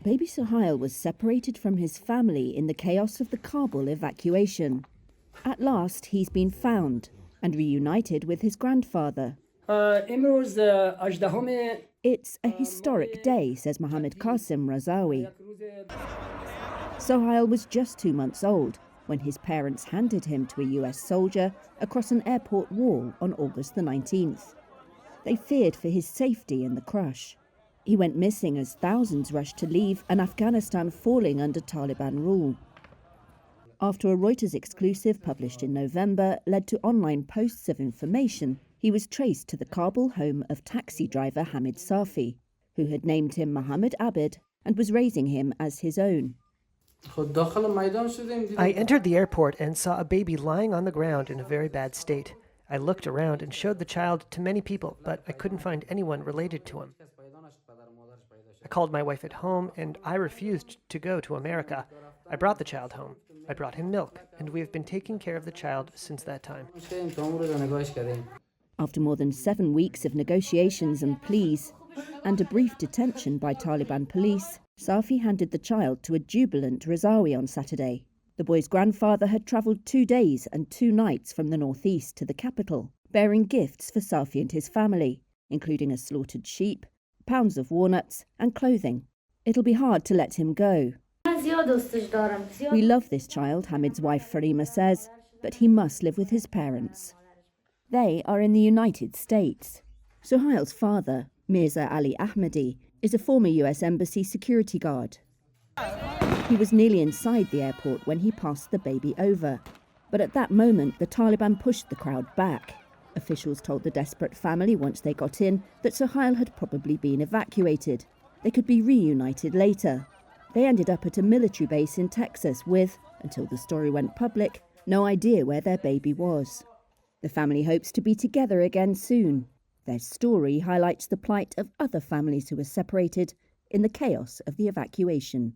Baby Sohail was separated from his family in the chaos of the Kabul evacuation. At last, he's been found and reunited with his grandfather. It's a historic day, says Mohammed Qasim Razawi. Sohail was just 2 months old when his parents handed him to a US soldier across an airport wall on August the 19th. They feared for his safety in the crush. He went missing as thousands rushed to leave an Afghanistan falling under Taliban rule. After a Reuters exclusive published in November led to online posts of information, he was traced to the Kabul home of taxi driver Hamid Safi, who had named him Mohammed Abid and was raising him as his own. I entered the airport and saw a baby lying on the ground in a very bad state. I looked around and showed the child to many people, but I couldn't find anyone related to him. I called my wife at home, and I refused to go to America. I brought the child home. I brought him milk, and we have been taking care of the child since that time. After more than 7 weeks of negotiations and pleas, and a brief detention by Taliban police, Safi handed the child to a jubilant Razawi on Saturday. The boy's grandfather had travelled 2 days and 2 nights from the northeast to the capital, bearing gifts for Safi and his family, including a slaughtered sheep, pounds of walnuts and clothing. It'll be hard to let him go. We love this child, Hamid's wife Farima says, but he must live with his parents. They are in the United States. Sohail's father, Mirza Ali Ahmadi, is a former US Embassy security guard. He was nearly inside the airport when he passed the baby over. But at that moment, the Taliban pushed the crowd back. Officials told the desperate family once they got in that Sohail had probably been evacuated. They could be reunited later. They ended up at a military base in Texas with, until the story went public, no idea where their baby was. The family hopes to be together again soon. Their story highlights the plight of other families who were separated in the chaos of the evacuation.